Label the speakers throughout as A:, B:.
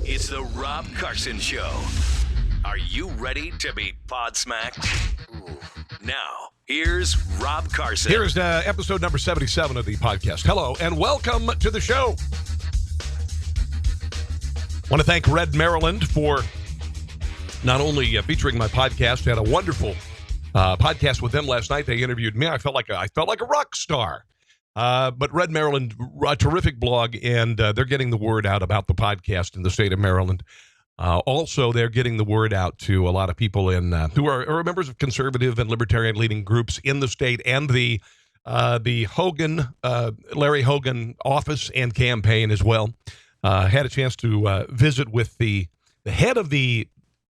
A: It's the Rob Carson Show. Are you ready to be podsmacked? Now, here's Rob Carson.
B: Here's episode number 77 of the podcast. Hello, and welcome to the show. Want to thank Red Maryland for not only featuring my podcast. I had a wonderful podcast with them last night. They interviewed me. I felt like a rock star. But Red Maryland, a terrific blog, and they're getting the word out about the podcast in the state of Maryland. Also, they're getting the word out to a lot of people who are members of conservative and libertarian-leaning groups in the state, and the Hogan, Larry Hogan office and campaign as well. Had a chance to visit with the head of the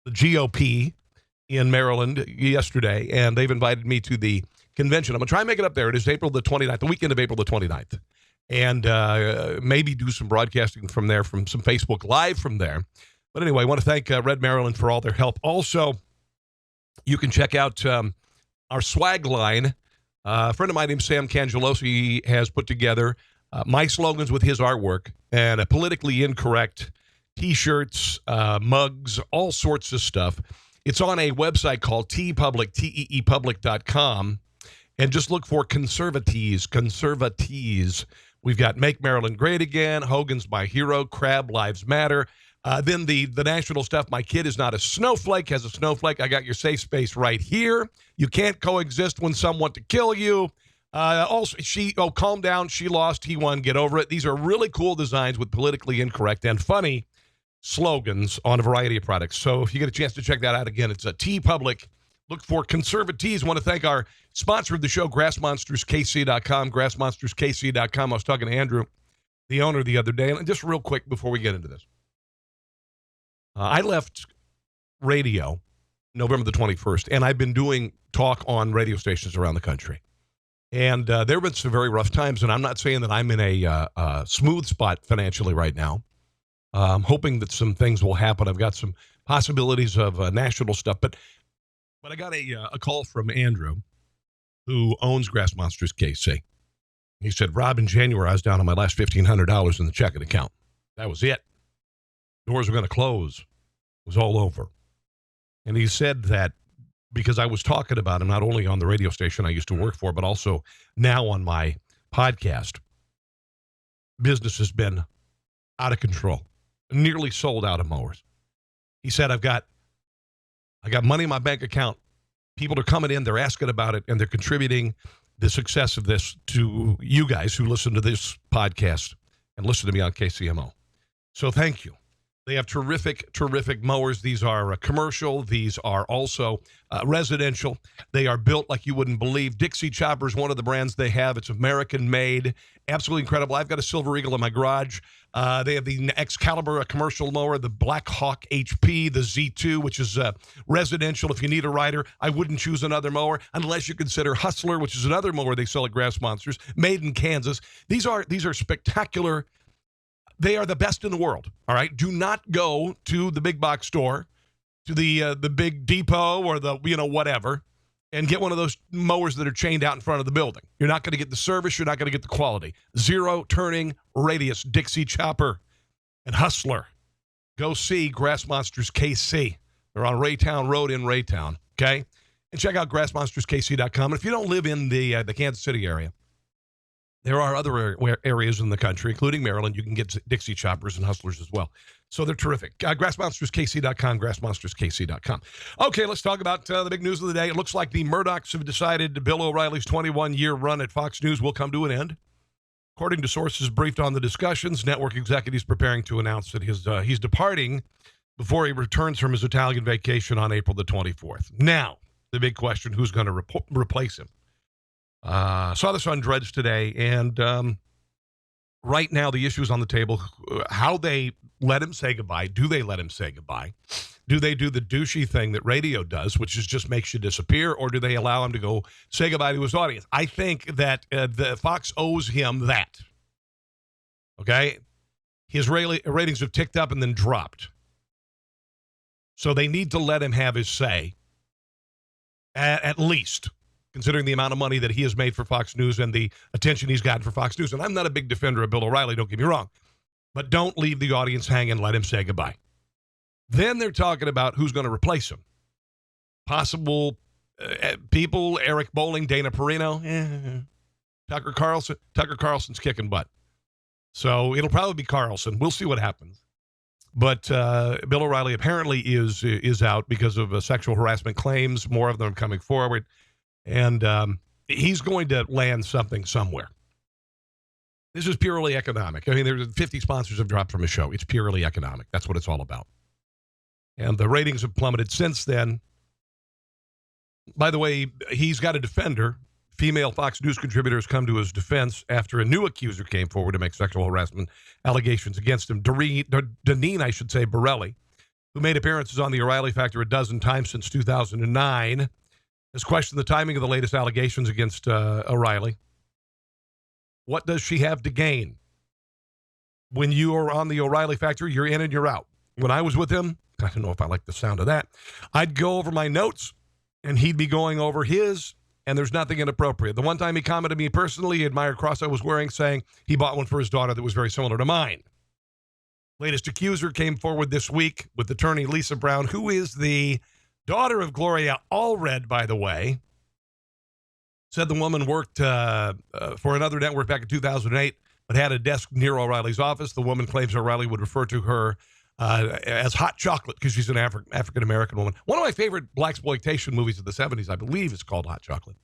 B: GOP in Maryland yesterday, and they've invited me to the convention. I'm going to try and make it up there. It is April the 29th, the weekend of April the 29th. And maybe do some broadcasting from there, from some Facebook Live from there. But anyway, I want to thank Red Maryland for all their help. Also, you can check out our swag line. A friend of mine named Sam Cangelosi has put together my slogans with his artwork and a politically incorrect T-shirts, mugs, all sorts of stuff. It's on a website called TeePublic, TeePublic.com. And just look for conservatees. We've got Make Maryland Great Again, Hogan's My Hero, Crab Lives Matter. Then the national stuff, My Kid Is Not a Snowflake, has a snowflake. I got your safe space right here. You can't coexist when some want to kill you. Also, calm down, she lost, he won, get over it. These are really cool designs with politically incorrect and funny slogans on a variety of products. So if you get a chance to check that out, again, it's a TeePublic. Look for conservatees. I want to thank our sponsor of the show, GrassMonstersKC.com, GrassMonstersKC.com. I was talking to Andrew, the owner, the other day. And just real quick before we get into this. I left radio November the 21st, and I've been doing talk on radio stations around the country. And there have been some very rough times, and I'm not saying that I'm in a smooth spot financially right now. I'm hoping that some things will happen. I've got some possibilities of national stuff, but I got a call from Andrew, who owns Grass Monsters KC. He said, Rob, in January, I was down on my last $1,500 in the checking account. That was it. Doors were going to close. It was all over. And he said that because I was talking about him, not only on the radio station I used to work for, but also now on my podcast, business has been out of control, nearly sold out of mowers. He said, I got money in my bank account. People are coming in, they're asking about it, and they're contributing the success of this to you guys who listen to this podcast and listen to me on KCMO. So thank you. They have terrific, terrific mowers. These are commercial. These are also residential. They are built like you wouldn't believe. Dixie Chopper is one of the brands they have. It's American-made. Absolutely incredible. I've got a Silver Eagle in my garage. They have the Excalibur, a commercial mower, the Black Hawk HP, the Z2, which is residential. If you need a rider, I wouldn't choose another mower unless you consider Hustler, which is another mower they sell at Grass Monsters, made in Kansas. These are spectacular. They are the best in the world, all right? Do not go to the big box store, to the big depot or the, whatever, and get one of those mowers that are chained out in front of the building. You're not going to get the service. You're not going to get the quality. Zero turning radius, Dixie Chopper, and Hustler. Go see Grass Monsters KC. They're on Raytown Road in Raytown, okay? And check out GrassMonstersKC.com. And if you don't live in the Kansas City area, there are other areas in the country, including Maryland. You can get Dixie Choppers and Hustlers as well. So they're terrific. GrassMonstersKC.com, GrassMonstersKC.com. Okay, let's talk about the big news of the day. It looks like the Murdochs have decided Bill O'Reilly's 21-year run at Fox News will come to an end. According to sources briefed on the discussions, network executives preparing to announce that he's departing before he returns from his Italian vacation on April the 24th. Now, the big question, who's going to replace him? Saw this on Dredge today, and right now the issues on the table, how they let him say goodbye. Do they let him say goodbye? Do they do the douchey thing that radio does, which is just makes you disappear, or do they allow him to go say goodbye to his audience? I think that the Fox owes him that. Okay? His ratings have ticked up and then dropped. So they need to let him have his say, at least, considering the amount of money that he has made for Fox News and the attention he's gotten for Fox News. And I'm not a big defender of Bill O'Reilly, don't get me wrong. but don't leave the audience hanging. Let him say goodbye. Then they're talking about who's going to replace him. Possible people, Eric Bolling, Dana Perino, Tucker Carlson. Tucker Carlson's kicking butt. So it'll probably be Carlson. We'll see what happens. But Bill O'Reilly apparently is out because of sexual harassment claims. More of them coming forward. And he's going to land something somewhere. This is purely economic. I mean, there's 50 sponsors have dropped from his show. It's purely economic. That's what it's all about. And the ratings have plummeted since then. By the way, he's got a defender. Female Fox News contributors come to his defense after a new accuser came forward to make sexual harassment allegations against him. Deneen Borelli, who made appearances on the O'Reilly Factor a dozen times since 2009, has questioned the timing of the latest allegations against O'Reilly. What does she have to gain? When you are on the O'Reilly Factor, you're in and you're out. When I was with him, I don't know if I like the sound of that, I'd go over my notes, and he'd be going over his, and there's nothing inappropriate. The one time he commented me personally, he admired cross I was wearing, saying he bought one for his daughter that was very similar to mine. Latest accuser came forward this week with attorney Lisa Brown, who is the daughter of Gloria Allred, by the way. Said the woman worked for another network back in 2008, but had a desk near O'Reilly's office. The woman claims O'Reilly would refer to her as hot chocolate because she's an African-American woman. One of my favorite blaxploitation movies of the 70s, I believe, is called Hot Chocolate.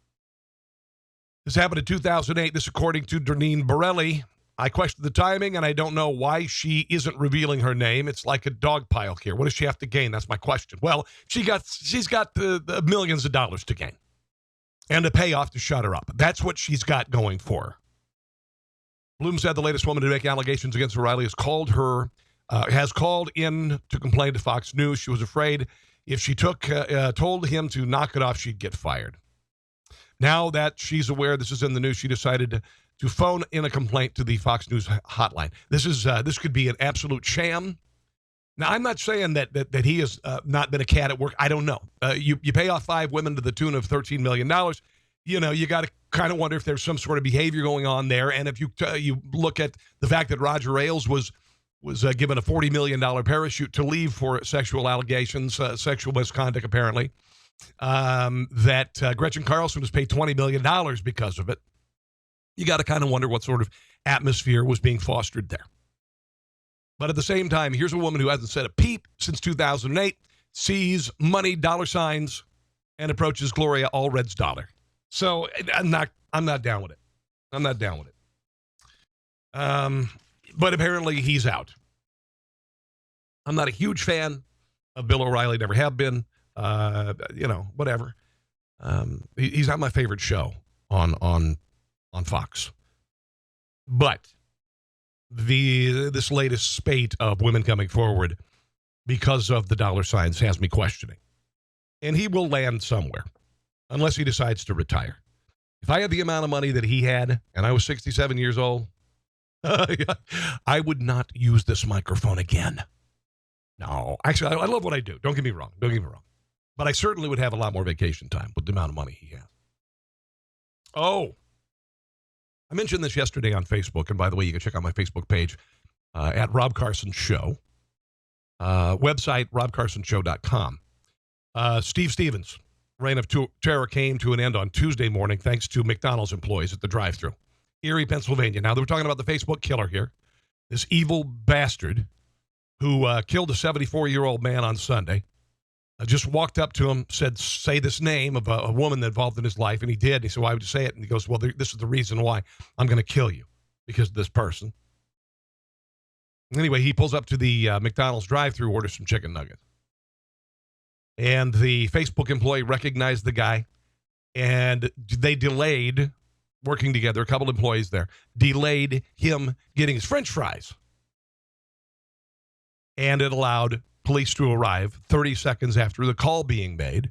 B: This happened in 2008. This, according to Deneen Borelli. I questioned the timing, and I don't know why she isn't revealing her name. It's like a dog pile here. What does she have to gain? That's my question. Well, she's got the millions of dollars to gain and a payoff to shut her up. That's what she's got going for her. Bloom said the latest woman to make allegations against O'Reilly has called in to complain to Fox News. She was afraid if she told him to knock it off, she'd get fired. Now that she's aware this is in the news, she decided to phone in a complaint to the Fox News hotline. This could be an absolute sham. Now, I'm not saying that he has not been a cat at work. I don't know. You pay off 5 women to the tune of $13 million. You know, you got to kind of wonder if there's some sort of behavior going on there. And if you look at the fact that Roger Ailes was given a $40 million parachute to leave for sexual allegations, sexual misconduct, apparently, that Gretchen Carlson was paid $20 million because of it. You got to kind of wonder what sort of atmosphere was being fostered there. But at the same time, here's a woman who hasn't said a peep since 2008, sees money, dollar signs, and approaches Gloria Allred's daughter. So I'm not down with it. I'm not down with it. But apparently he's out. I'm not a huge fan of Bill O'Reilly, never have been. Whatever. He's not my favorite show on Fox. But this latest spate of women coming forward because of the dollar signs has me questioning. And he will land somewhere unless he decides to retire. If I had the amount of money that he had and I was 67 years old, I would not use this microphone again. No, actually, I love what I do. Don't get me wrong. But I certainly would have a lot more vacation time with the amount of money he has. Oh, I mentioned this yesterday on Facebook. And by the way, you can check out my Facebook page at Rob Carson Show. Website, robcarsonshow.com. Steve Stevens' reign of terror came to an end on Tuesday morning thanks to McDonald's employees at the drive-thru. Erie, Pennsylvania. Now, we're talking about the Facebook killer here. This evil bastard who killed a 74-year-old man on Sunday. Just walked up to him, said, say this name of a woman involved in his life, and he did. He said, why would you say it? And he goes, well, this is the reason why I'm going to kill you, because of this person. Anyway, he pulls up to the McDonald's drive-thru, orders some chicken nuggets. And the Facebook employee recognized the guy, and they delayed working together, a couple employees there, delayed him getting his French fries. And it allowed police to arrive 30 seconds after the call being made.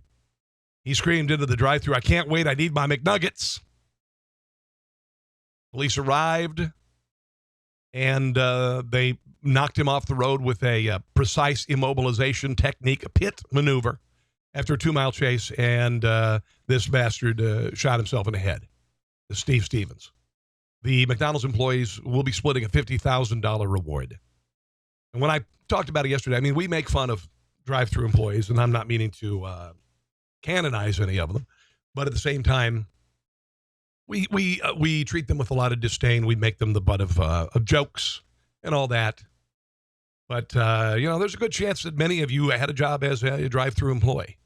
B: He screamed into the drive-thru, I can't wait, I need my McNuggets. Police arrived, and they knocked him off the road with a precise immobilization technique, a pit maneuver, after a 2-mile chase, and this bastard shot himself in the head. Steve Stevens. The McDonald's employees will be splitting a $50,000 reward. And when I talked about it yesterday, I mean, we make fun of drive-through employees, and I'm not meaning to canonize any of them, but at the same time, we treat them with a lot of disdain. We make them the butt of jokes and all that. But there's a good chance that many of you had a job as a drive-through employee,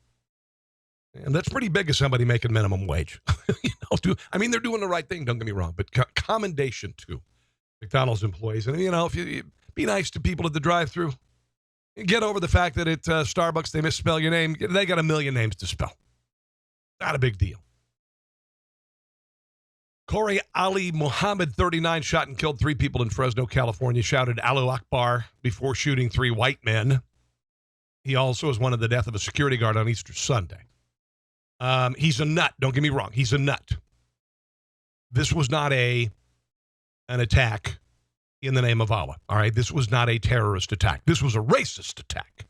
B: and that's pretty big as somebody making minimum wage. They're doing the right thing. Don't get me wrong, but commendation to McDonald's employees. And if you be nice to people at the drive-through, get over the fact that at Starbucks they misspell your name. They got a million names to spell. Not a big deal. Corey Ali Muhammad, 39, shot and killed 3 people in Fresno, California, shouted Allahu Akbar before shooting 3 white men. He also is one of the death of a security guard on Easter Sunday. He's a nut. Don't get me wrong. He's a nut. This was not an attack in the name of Allah. All right. This was not a terrorist attack. This was a racist attack.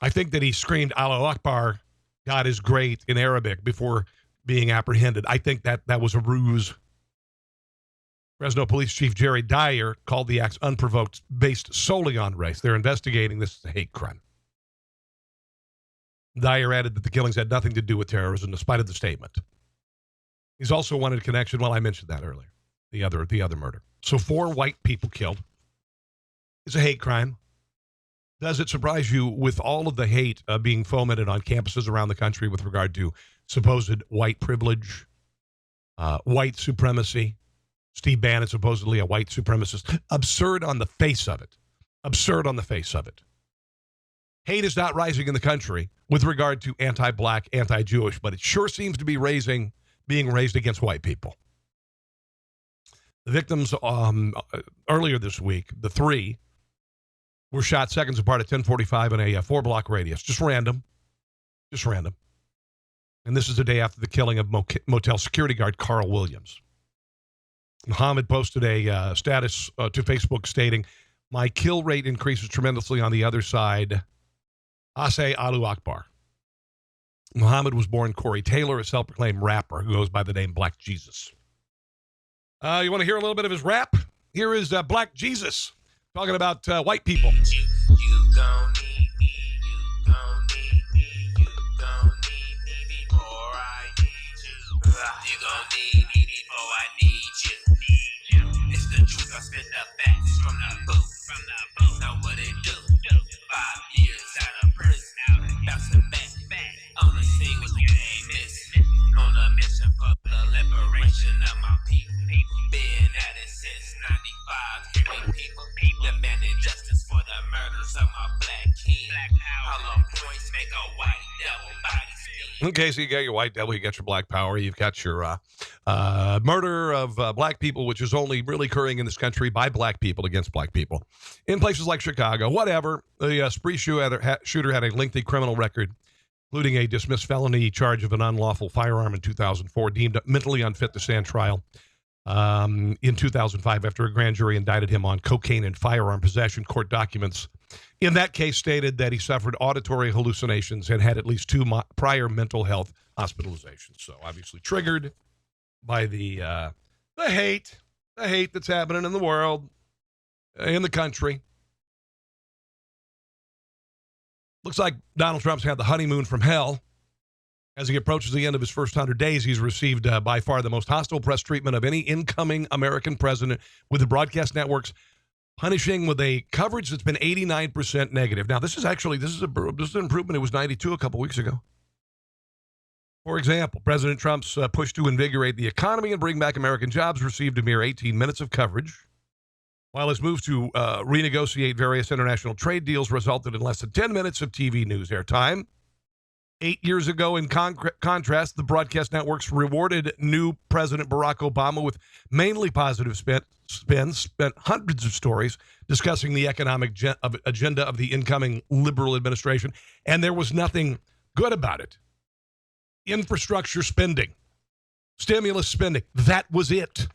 B: I think that he screamed Allahu Akbar, God is great, in Arabic before being apprehended. I think that was a ruse. Fresno Police Chief Jerry Dyer called the acts unprovoked, based solely on race. They're investigating this as a hate crime. Dyer added that the killings had nothing to do with terrorism, despite of the statement. He's also wanted a connection. Well, I mentioned that earlier. The other murder. So 4 white people killed. It's a hate crime. Does it surprise you with all of the hate being fomented on campuses around the country with regard to supposed white privilege, white supremacy? Steve Bannon, supposedly a white supremacist. Absurd on the face of it. Absurd on the face of it. Hate is not rising in the country with regard to anti-black, anti-Jewish, but it sure seems to be being raised against white people. The victims earlier this week, the 3, were shot seconds apart at 10:45 in a 4-block radius. Just random. And this is the day after the killing of motel security guard Carl Williams. Muhammad posted a status to Facebook stating, "My kill rate increases tremendously on the other side. I say Allahu Akbar." Muhammad was born Corey Taylor, a self-proclaimed rapper who goes by the name Black Jesus. You want to hear a little bit of his rap? Here is Black Jesus talking about white people.
C: You gon' need me, you gon' need me, you gon' need me before I need you. You gon' need me before I need you. It's the truth, I spit the facts from the booth. Know what it do? 5 years out of prison, bouncing back on the scene with the game missing. On a mission for the liberation of my people. Been at it since 95. Hear me, people. Demanding justice for the murders of my black king. Hollow points make a white devil body speak.
B: Okay, so you got your white devil, you got your black power, you've got your murder of black people, which is only really occurring in this country by black people against black people. In places like Chicago, whatever, the spree shooter had a lengthy criminal record, including a dismissed felony charge of an unlawful firearm in 2004, deemed mentally unfit to stand trial in 2005 after a grand jury indicted him on cocaine and firearm possession. Court documents in that case stated that he suffered auditory hallucinations and had at least 2 prior mental health hospitalizations. So obviously triggered by the hate that's happening in the world, in the country. Looks like Donald Trump's had the honeymoon from hell. As he approaches the end of his first 100 days, he's received by far the most hostile press treatment of any incoming American president, with the broadcast networks punishing with a coverage that's been 89% negative. Now, this is an improvement. It was 92 a couple weeks ago. For example, President Trump's push to invigorate the economy and bring back American jobs received a mere 18 minutes of coverage, while his move to renegotiate various international trade deals resulted in less than 10 minutes of TV news airtime. 8 years ago, in contrast, the broadcast networks rewarded new President Barack Obama with mainly positive spins, spent hundreds of stories discussing the economic agenda of the incoming liberal administration, and there was nothing good about it. Infrastructure spending, stimulus spending, that was it.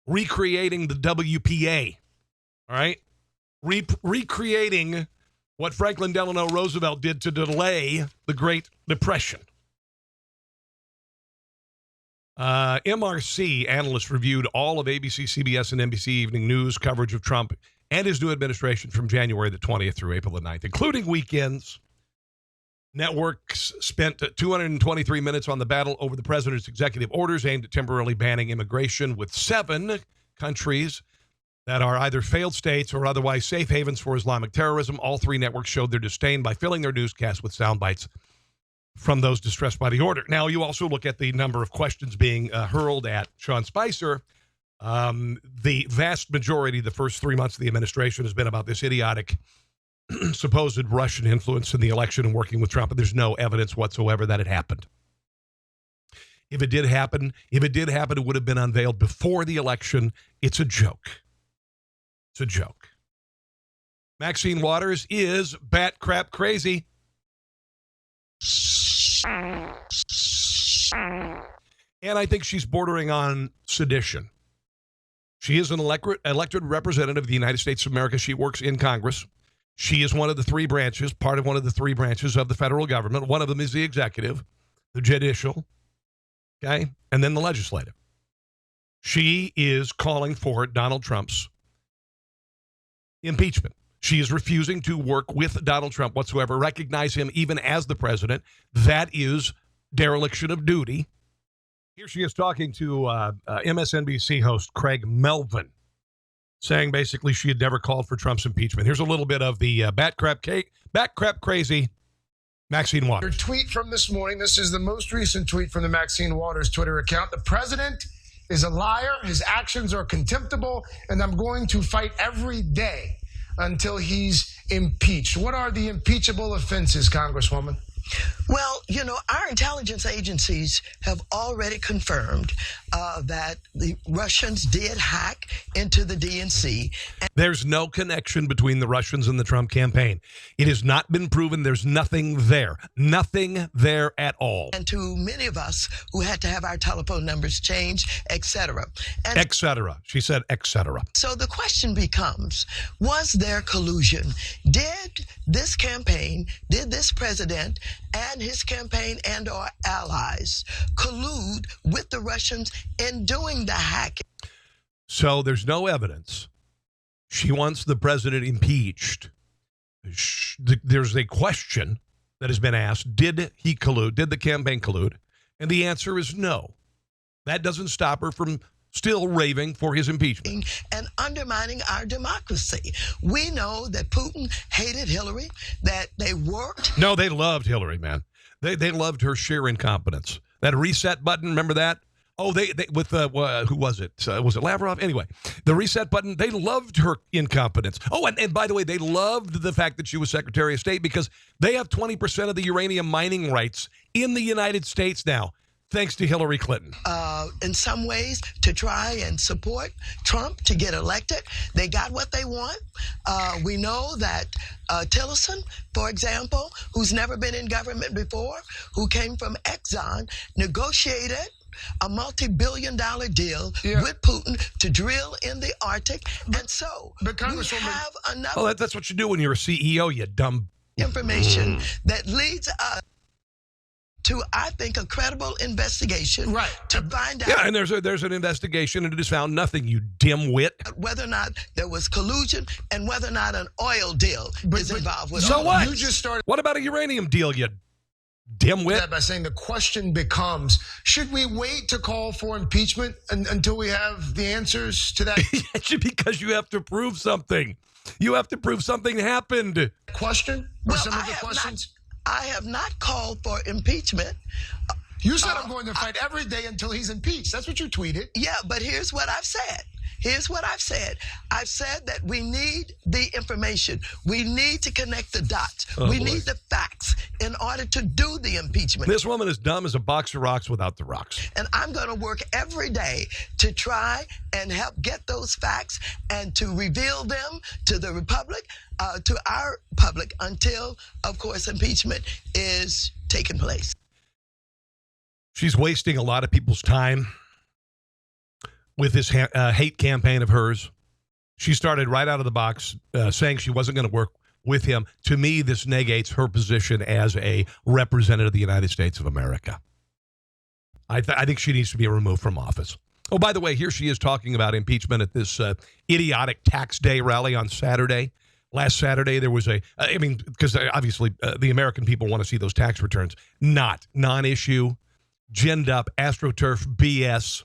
B: Recreating the WPA, all right? Recreating what Franklin Delano Roosevelt did to delay the Great Depression. MRC analysts reviewed all of ABC, CBS, and NBC Evening News coverage of Trump and his new administration from January the 20th through April the 9th, including weekends. Networks spent 223 minutes on the battle over the president's executive orders aimed at temporarily banning immigration with 7 countries that are either failed states or otherwise safe havens for Islamic terrorism. All 3 networks showed their disdain by filling their newscasts with sound bites from those distressed by the order. Now, you also look at the number of questions being hurled at Sean Spicer. The vast majority of the first 3 months of the administration has been about this idiotic supposed Russian influence in the election and working with Trump, and there's no evidence whatsoever that it happened. If it did happen, it would have been unveiled before the election. It's a joke. It's a joke. Maxine Waters is bat crap crazy. And I think she's bordering on sedition. She is an elected representative of the United States of America. She works in Congress. She is one of the 3 branches, part of one of the 3 branches of the federal government. One of them is the executive, the judicial, okay, and then the legislative. She is calling for Donald Trump's impeachment. She is refusing to work with Donald Trump whatsoever, recognize him even as the president. That is dereliction of duty. Here she is talking to MSNBC host Craig Melvin, saying basically she had never called for Trump's impeachment. Here's a little bit of the bat crap crazy Maxine Waters.
D: Your tweet from this morning. This is the most recent tweet from the Maxine Waters Twitter account. The president is a liar. His actions are contemptible, and I'm going to fight every day until he's impeached. What are the impeachable offenses, Congresswoman?
E: Well, our intelligence agencies have already confirmed that the Russians did hack into the DNC.
B: There's no connection between the Russians and the Trump campaign. It has not been proven. There's nothing there. Nothing there at all.
E: And to many of us who had to have our telephone numbers changed, et cetera.
B: Et cetera. She said et cetera.
E: So the question becomes, was there collusion? Did this president and his campaign and or allies collude with the Russians in doing the hacking?
B: So there's no evidence. She wants the president impeached. There's a question that has been asked. Did he collude? Did the campaign collude? And the answer is no. That doesn't stop her from still raving for his impeachment.
E: And undermining our democracy. We know that Putin hated Hillary, that they worked.
B: No, they loved Hillary, man. They loved her sheer incompetence. That reset button, remember that? Oh, they with who was it? Was it Lavrov? Anyway, the reset button, they loved her incompetence. Oh, and by the way, they loved the fact that she was Secretary of State because they have 20% of the uranium mining rights in the United States now, thanks to Hillary Clinton.
E: In some ways, to try and support Trump to get elected. They got what they want. We know that Tillerson, for example, who's never been in government before, who came from Exxon, negotiated a multi-billion-dollar deal with Putin to drill in the Arctic. And so we have enough
B: that's what you do when you're a CEO, you dumb
E: information that leads us to, I think, a credible investigation,
D: right,
E: to find out.
B: Yeah, and there's an investigation, and it has found nothing, you dimwit.
E: Whether or not there was collusion and whether or not an oil deal is involved with.
B: So what?
D: You just started.
B: What about a uranium deal, you dimwit?
D: By saying the question becomes, should we wait to call for impeachment until we have the answers to that?
B: Because you have to prove something. You have to prove something happened.
D: Question? Or some of the questions?
E: I have not called for impeachment.
D: You said I'm going to fight every day until he's impeached. That's what you tweeted.
E: Yeah, but here's what I've said. I've said that we need the information. We need to connect the dots. We need the facts in order to do the impeachment.
B: This woman is dumb as a box of rocks without the rocks.
E: And I'm going to work every day to try and help get those facts and to reveal them to the Republic, to our public, until, of course, impeachment is taking place.
B: She's wasting a lot of people's time with this hate campaign of hers. She started right out of the box saying she wasn't going to work with him. To me, this negates her position as a representative of the United States of America. I think she needs to be removed from office. Oh, by the way, here she is talking about impeachment at this idiotic tax day rally on Saturday. Last Saturday, there was because obviously the American people want to see those tax returns. Non-issue, ginned up, AstroTurf BS,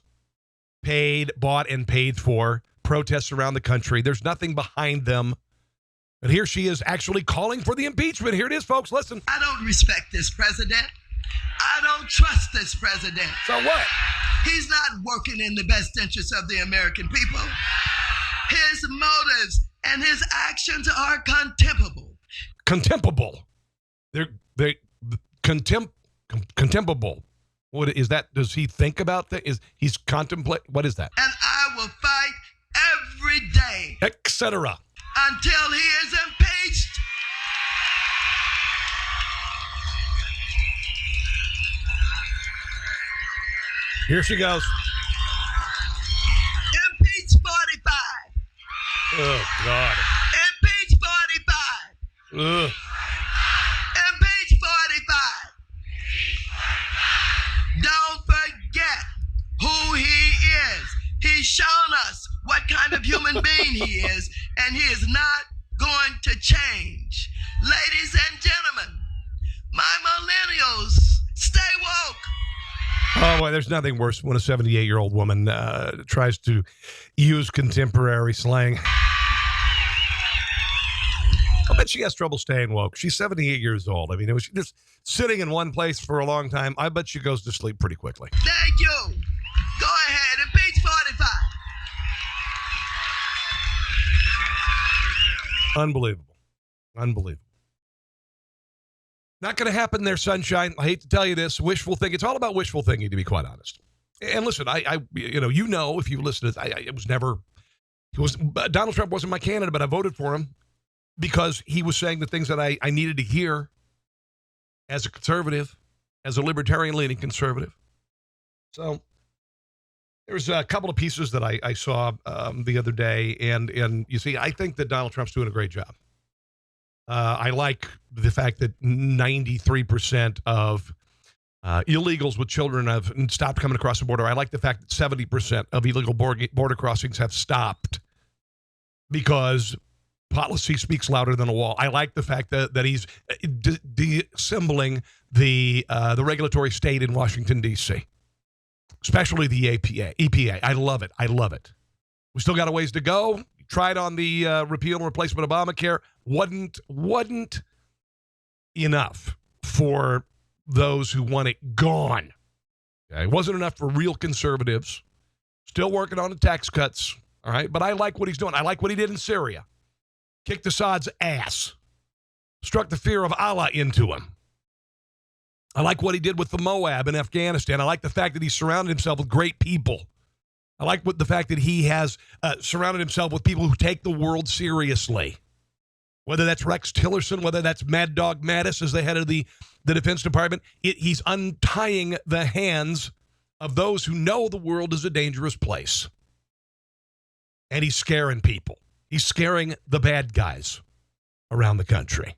B: bought and paid for, protests around the country. There's nothing behind them. But here she is actually calling for the impeachment. Here it is, folks. Listen.
E: I don't respect this president. I don't trust this president.
B: So what?
E: He's not working in the best interest of the American people. His motives and his actions are contemptible.
B: Contemptible. They're contemptible. What is that? Does he think about that? He's contemplate? What is that?
E: And I will fight every day,
B: etc.
E: until he is impeached.
B: Here she goes.
E: Impeach 45.
B: Oh, God.
E: Impeach 45.
B: Ugh.
E: Impeach 45. Don't forget who he is. He's shown us what kind of human being he is, and he is not going to change. Ladies and gentlemen, my millennials, stay woke.
B: Oh, boy, there's nothing worse when a 78-year-old woman tries to use contemporary slang. I bet she has trouble staying woke. She's 78 years old. I mean, it was just sitting in one place for a long time. I bet she goes to sleep pretty quickly.
E: Thank you. Go ahead, impeach 45.
B: Unbelievable. Unbelievable. Not going to happen there, sunshine. I hate to tell you this. Wishful thinking. It's all about wishful thinking, to be quite honest. And listen, if you listen to this, Donald Trump wasn't my candidate, but I voted for him because he was saying the things that I needed to hear as a conservative, as a libertarian-leaning conservative. So there's a couple of pieces that I saw the other day, and you see, I think that Donald Trump's doing a great job. I like the fact that 93% of illegals with children have stopped coming across the border. I like the fact that 70% of illegal border crossings have stopped because policy speaks louder than a wall. I like the fact that he's de-assembling the regulatory state in Washington, D.C., especially the EPA. I love it. I love it. We still got a ways to go. Tried on the repeal and replacement of Obamacare. Wasn't enough for those who want it gone. Okay? It wasn't enough for real conservatives. Still working on the tax cuts. All right, but I like what he's doing. I like what he did in Syria. Kicked Assad's ass. Struck the fear of Allah into him. I like what he did with the Moab in Afghanistan. I like the fact that he surrounded himself with great people. I like the fact that he has surrounded himself with people who take the world seriously. Whether that's Rex Tillerson, whether that's Mad Dog Mattis as the head of the Defense Department, he's untying the hands of those who know the world is a dangerous place. And he's scaring people. He's scaring the bad guys around the country.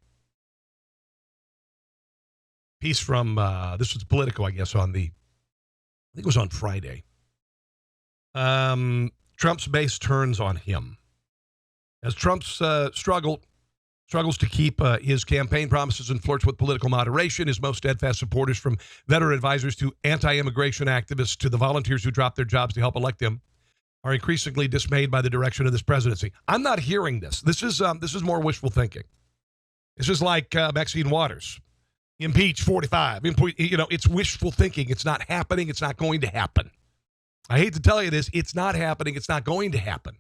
B: Piece from, this was Politico, I guess, I think it was on Friday. Trump's base turns on him. As Trump's struggles to keep his campaign promises and flirts with political moderation, his most steadfast supporters, from veteran advisors to anti-immigration activists to the volunteers who dropped their jobs to help elect him, are increasingly dismayed by the direction of this presidency. I'm not hearing this. This is more wishful thinking. This is like Maxine Waters. Impeach 45. It's wishful thinking. It's not happening. It's not going to happen. I hate to tell you this. It's not happening. It's not going to happen.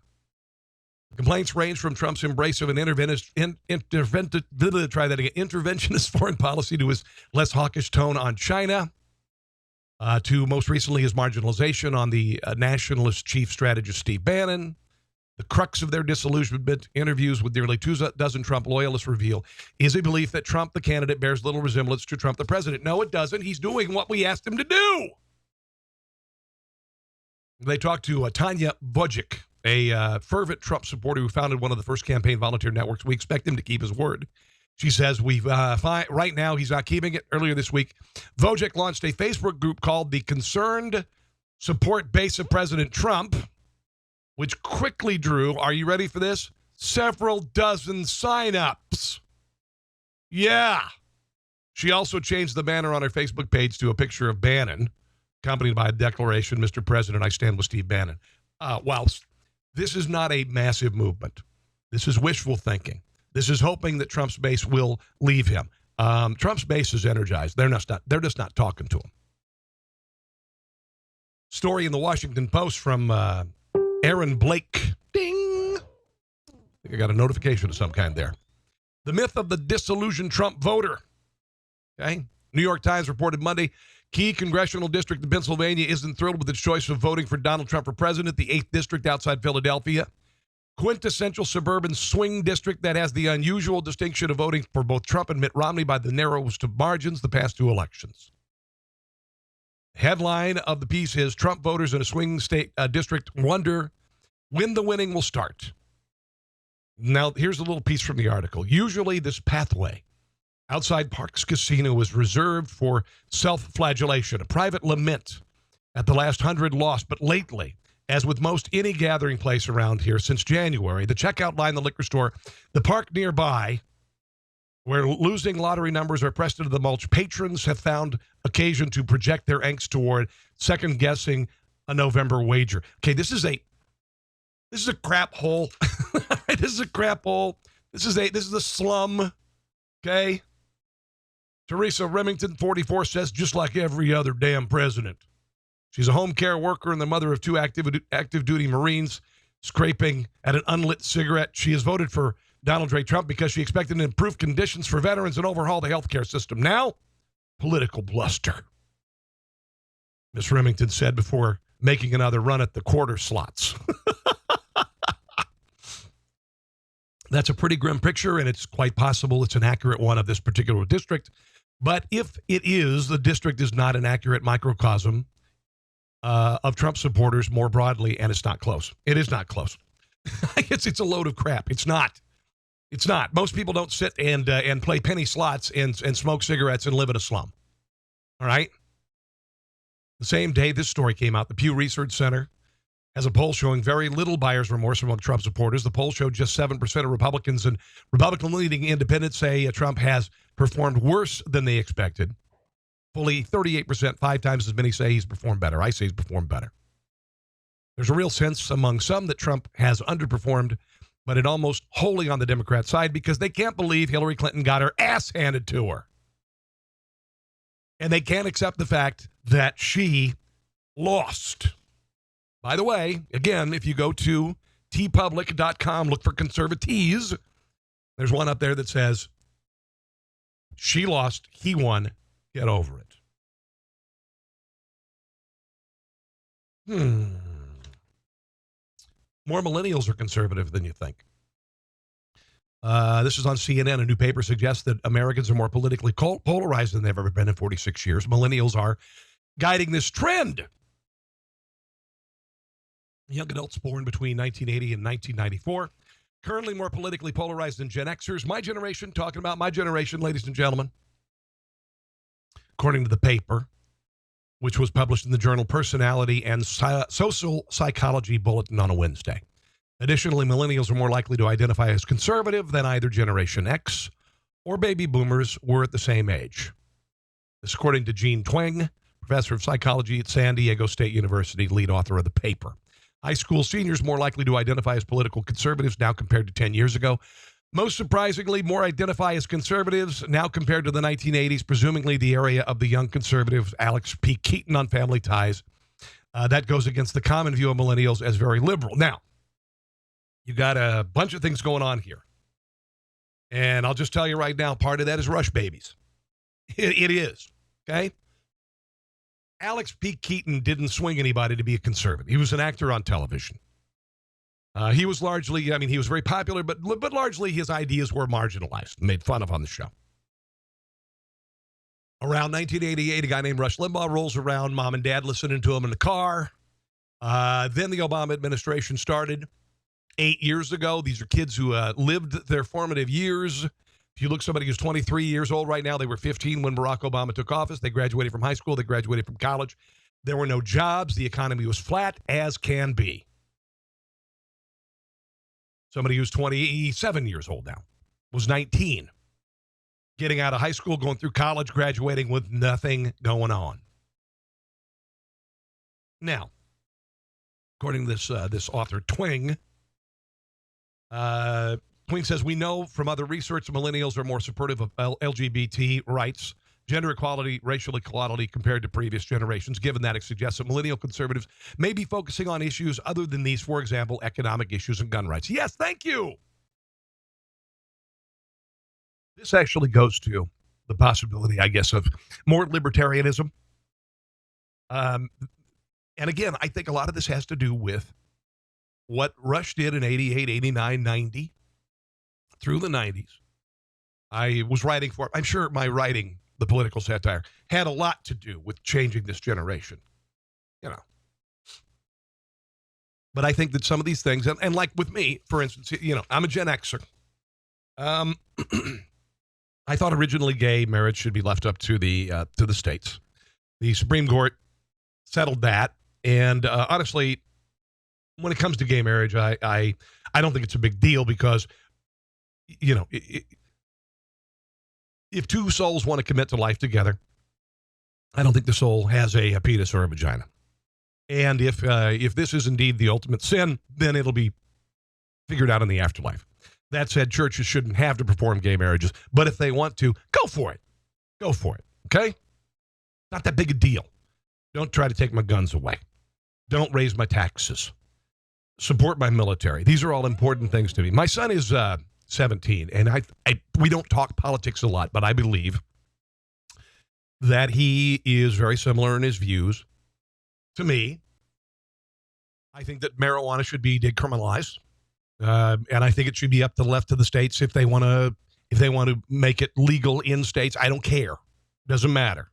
B: Complaints range from Trump's embrace of an interventionist foreign policy to his less hawkish tone on China, to most recently his marginalization on the nationalist chief strategist Steve Bannon. The crux of their disillusionment, interviews with nearly 24 Trump loyalists reveal, is a belief that Trump, the candidate, bears little resemblance to Trump, the president. No, it doesn't. He's doing what we asked him to do. They talked to Tanya Vojic, a fervent Trump supporter who founded one of the first campaign volunteer networks. We expect him to keep his word. She says, right now, he's not keeping it. Earlier this week, Vojic launched a Facebook group called the Concerned support base of President Trump, which quickly drew, are you ready for this? Several dozen signups. Yeah. She also changed the banner on her Facebook page to a picture of Bannon, accompanied by a declaration, Mr. President, I stand with Steve Bannon. Whilst this is not a massive movement, this is wishful thinking. This is hoping that Trump's base will leave him. Trump's base is energized. They're just not talking to him. Story in the Washington Post from Aaron Blake. Ding! I think I got a notification of some kind there. The myth of the disillusioned Trump voter. Okay. New York Times reported Monday, key congressional district in Pennsylvania isn't thrilled with its choice of voting for Donald Trump for president, the 8th district outside Philadelphia. Quintessential suburban swing district that has the unusual distinction of voting for both Trump and Mitt Romney by the narrowest of margins the past 2 elections. Headline of the piece is Trump voters in a swing state district wonder when the winning will start. Now, here's a little piece from the article. Usually this pathway outside Parks Casino is reserved for self-flagellation, a private lament at the last 100 lost. But lately, as with most any gathering place around here since January, the checkout line, the liquor store, the park nearby, where losing lottery numbers are pressed into the mulch, patrons have found occasion to project their angst toward second-guessing a November wager. Okay, this is a crap hole. This is a crap hole. This is a slum. Okay. Teresa Remington, 44, says, just like every other damn president. She's a home care worker and the mother of 2 active duty Marines, scraping at an unlit cigarette. She has voted for Donald J. Trump because she expected to improve conditions for veterans and overhaul the healthcare system. Now, political bluster, Miss Remington said before making another run at the quarter slots. That's a pretty grim picture, and it's quite possible it's an accurate one of this particular district. But if it is, the district is not an accurate microcosm of Trump supporters more broadly, and it's not close. It is not close. It's a load of crap. It's not. It's not. Most people don't sit and play penny slots and smoke cigarettes and live in a slum. All right? The same day this story came out, the Pew Research Center has a poll showing very little buyer's remorse among Trump supporters. The poll showed just 7% of Republicans and Republican-leading independents say Trump has performed worse than they expected. Fully 38%, 5 times as many, say he's performed better. I say he's performed better. There's a real sense among some that Trump has underperformed, but it almost wholly on the Democrat side because they can't believe Hillary Clinton got her ass handed to her. And they can't accept the fact that she lost. By the way, again, if you go to tpublic.com, look for conservatives, there's one up there that says, she lost, he won, get over it. More millennials are conservative than you think. This is on CNN. A new paper suggests that Americans are more politically polarized than they've ever been in 46 years. Millennials are guiding this trend. Young adults born between 1980 and 1994, currently more politically polarized than Gen Xers. My generation, talking about my generation, ladies and gentlemen. According to the paper, which was published in the journal Personality and Social Psychology Bulletin on a Wednesday. Additionally, millennials are more likely to identify as conservative than either Generation X or baby boomers were at the same age. This according to Gene Tweng, professor of psychology at San Diego State University, lead author of the paper. High school seniors more likely to identify as political conservatives now compared to 10 years ago. Most surprisingly, more identify as conservatives now compared to the 1980s, presumably the area of the young conservative Alex P. Keaton on Family Ties. That goes against the common view of millennials as very liberal. Now, you got a bunch of things going on here. And I'll just tell you right now, part of that is Rush Babies. It is, okay? Alex P. Keaton didn't swing anybody to be a conservative. He was an actor on television. He was largely, he was very popular, but largely his ideas were marginalized, made fun of on the show. Around 1988, a guy named Rush Limbaugh rolls around, mom and dad listening to him in the car. Then the Obama administration started 8 years ago. These are kids who lived their formative years. If you look somebody who's 23 years old right now, they were 15 when Barack Obama took office. They graduated from high school. They graduated from college. There were no jobs. The economy was flat as can be. Somebody who's 27 years old now was 19, getting out of high school, going through college, graduating with nothing going on. Now, according to this author, Twing says, we know from other research millennials are more supportive of LGBT rights, gender equality, racial equality compared to previous generations. Given that, it suggests that millennial conservatives may be focusing on issues other than these, for example, economic issues and gun rights. Yes, thank you. This actually goes to the possibility, I guess, of more libertarianism. And again, I think a lot of this has to do with what Rush did in 88, 89, 90, through the 90s. I was writing for, I'm sure my writing, the political satire, had a lot to do with changing this generation, you know. But I think that some of these things, and like with me, for instance, you know, I'm a Gen Xer. I thought originally gay marriage should be left up to the states. The Supreme Court settled that. And honestly, when it comes to gay marriage, I don't think it's a big deal because, you know, if two souls want to commit to life together, I don't think the soul has a penis or a vagina. And if this is indeed the ultimate sin, then it'll be figured out in the afterlife. That said, churches shouldn't have to perform gay marriages, but if they want to, go for it. Go for it, okay? Not that big a deal. Don't try to take my guns away. Don't raise my taxes. Support my military. These are all important things to me. My son is 17, and we don't talk politics a lot, but I believe that he is very similar in his views to me. I think that marijuana should be decriminalized, and I think it should be up to the left of the states if they want to make it legal in states. I don't care. Doesn't matter.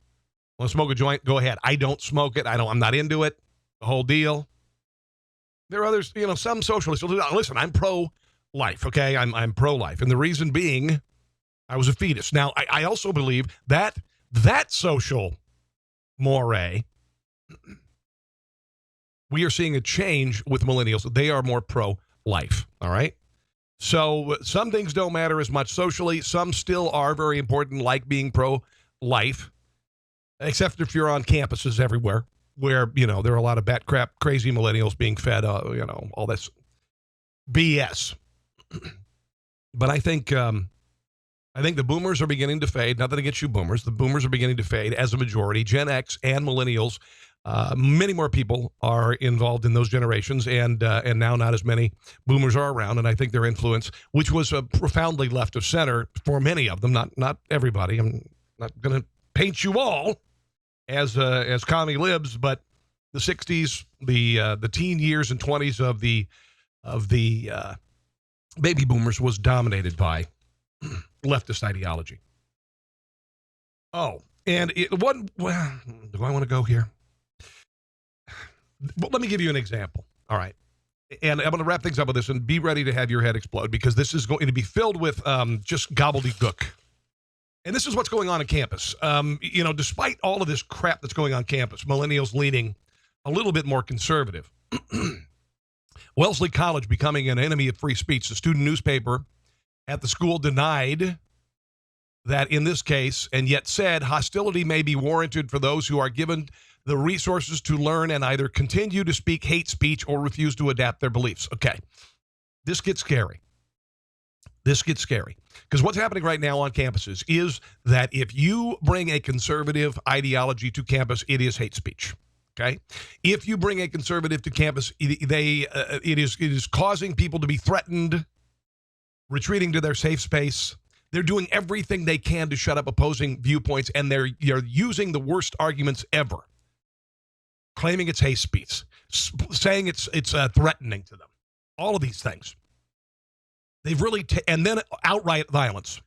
B: Want to smoke a joint? Go ahead. I don't smoke it. I'm not into it. The whole deal. There are others, you know, some socialists. Listen, I'm pro-life, okay? I'm pro-life. And the reason being, I was a fetus. Now, I also believe that social moray, we are seeing a change with millennials. They are more pro-life, all right? So some things don't matter as much socially. Some still are very important, like being pro-life, except if you're on campuses everywhere, where, you know, there are a lot of bat crap, crazy millennials being fed, you know, all this BS. But I think the boomers are beginning to fade. Nothing against you boomers. The boomers are beginning to fade as a majority. Gen X and millennials, many more people are involved in those generations, and now not as many boomers are around. And I think their influence, which was profoundly left of center for many of them, not everybody. I'm not going to paint you all as commie libs, but the 60s, the teen years and 20s of the baby boomers was dominated by leftist ideology. Oh, and do I want to go here? Well, let me give you an example. All right. And I'm going to wrap things up with this, and be ready to have your head explode, because this is going to be filled with just gobbledygook. And this is what's going on campus. You know, despite all of this crap that's going on campus, millennials leaning a little bit more conservative. Wellesley College becoming an enemy of free speech. The student newspaper at the school denied that in this case, and yet said hostility may be warranted for those who are given the resources to learn and either continue to speak hate speech or refuse to adapt their beliefs. Okay, this gets scary. This gets scary, because what's happening right now on campuses is that if you bring a conservative ideology to campus, it is hate speech. Okay, if you bring a conservative to campus, it is causing people to be threatened, retreating to their safe space. They're doing everything they can to shut up opposing viewpoints, and they're using the worst arguments ever, claiming it's hate speech, saying it's threatening to them. All of these things. They've really, and then outright violence,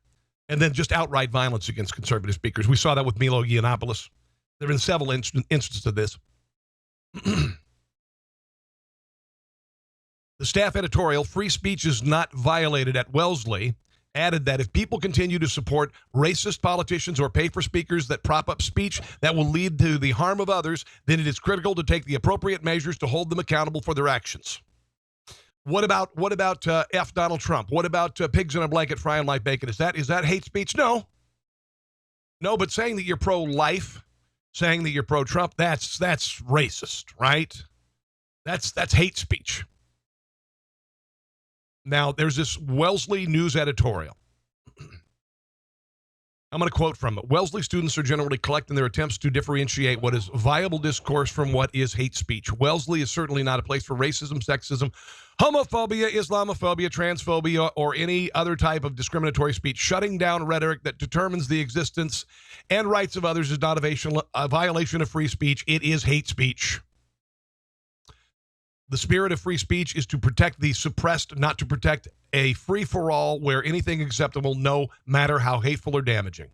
B: and then just outright violence against conservative speakers. We saw that with Milo Yiannopoulos. There have been several instances of this. The staff editorial, free speech is not violated at Wellesley, added that if people continue to support racist politicians or pay for speakers that prop up speech that will lead to the harm of others, then it is critical to take the appropriate measures to hold them accountable for their actions. What about F. Donald Trump? What about pigs in a blanket frying like bacon? Is that hate speech? No, but saying that you're pro-life, saying that you're pro-Trump, that's racist, right? That's hate speech. Now, there's this Wellesley News editorial. I'm going to quote from it. Wellesley students are generally correct in their attempts to differentiate what is viable discourse from what is hate speech. Wellesley is certainly not a place for racism, sexism, homophobia, Islamophobia, transphobia, or any other type of discriminatory speech. Shutting down rhetoric that determines the existence and rights of others is not a violation of free speech. It is hate speech. The spirit of free speech is to protect the suppressed, not to protect a free-for-all where anything is acceptable, no matter how hateful or damaging.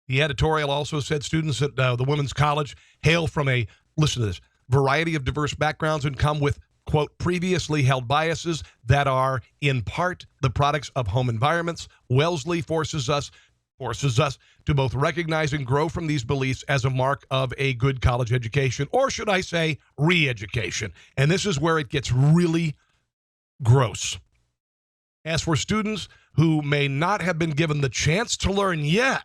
B: The editorial also said students at the women's college hail from a, listen to this, variety of diverse backgrounds and come with, quote, previously held biases that are, in part, the products of home environments. Wellesley forces us to both recognize and grow from these beliefs as a mark of a good college education, or should I say, re-education. And this is where it gets really gross. As for students who may not have been given the chance to learn yet,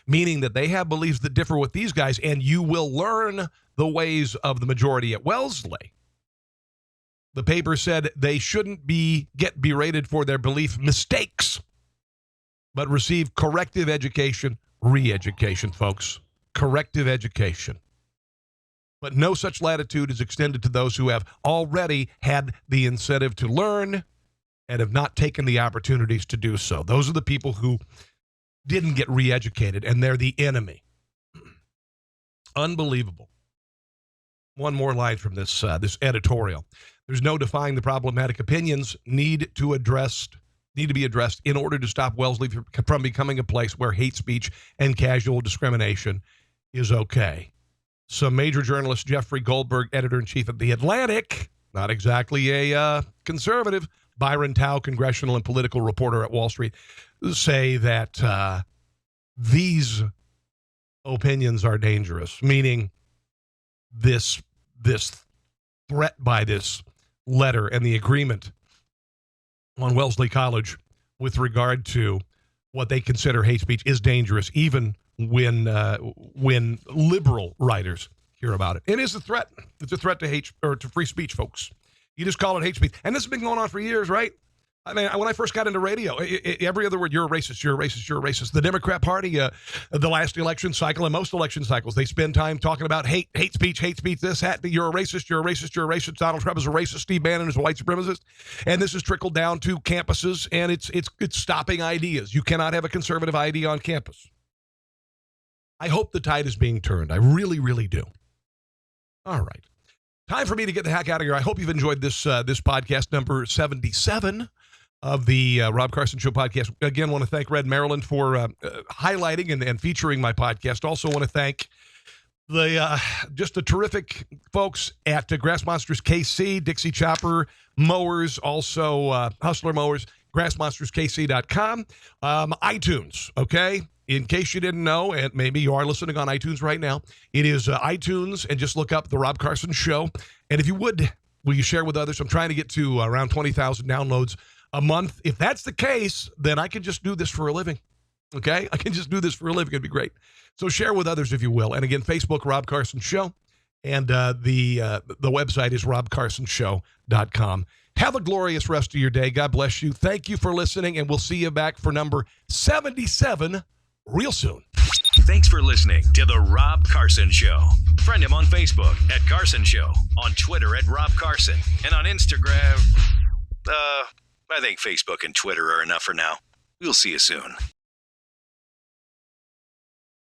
B: meaning that they have beliefs that differ with these guys, and you will learn the ways of the majority at Wellesley. The paper said they shouldn't get berated for their belief mistakes, but receive corrective education, re-education, folks. Corrective education. But no such latitude is extended to those who have already had the incentive to learn and have not taken the opportunities to do so. Those are the people who didn't get re-educated, and they're the enemy. Unbelievable. One more line from this editorial. There's no defying the problematic opinions need to be addressed in order to stop Wellesley from becoming a place where hate speech and casual discrimination is okay. Some major journalist Jeffrey Goldberg, editor-in-chief of The Atlantic, not exactly a conservative, Byron Tao, congressional and political reporter at Wall Street, say that these opinions are dangerous, meaning this threat by this letter and the agreement on Wellesley College with regard to what they consider hate speech is dangerous, even when liberal writers hear about it. It is a threat. It's a threat to hate or to free speech, folks. You just call it hate speech. And this has been going on for years, right? I mean, when I first got into radio, every other word, you're a racist, you're a racist, you're a racist. The Democrat Party, the last election cycle and most election cycles, they spend time talking about hate speech, this, you're a racist, you're a racist, you're a racist. Donald Trump is a racist. Steve Bannon is a white supremacist. And this has trickled down to campuses, and it's stopping ideas. You cannot have a conservative idea on campus. I hope the tide is being turned. I really, really do. All right. Time for me to get the heck out of here. I hope you've enjoyed this podcast, number 77. Of the Rob Carson Show podcast. Again, want to thank Red Maryland for highlighting and featuring my podcast. Also want to thank just the terrific folks at Grass Monsters KC, Dixie Chopper Mowers, also Hustler Mowers, grassmonsterskc.com, iTunes, okay? In case you didn't know, and maybe you are listening on iTunes right now, it is iTunes, and just look up The Rob Carson Show. And if you would, will you share with others? I'm trying to get to around 20,000 downloads a month. If that's the case, then I can just do this for a living. Okay? I can just do this for a living. It'd be great. So share with others if you will. And again, Facebook, Rob Carson Show. And the website is robcarsonshow.com. Have a glorious rest of your day. God bless you. Thank you for listening, and we'll see you back for number 77 real soon.
A: Thanks for listening to The Rob Carson Show. Friend him on Facebook at Carson Show, on Twitter at Rob Carson, and on Instagram, I think Facebook and Twitter are enough for now. We'll see you soon.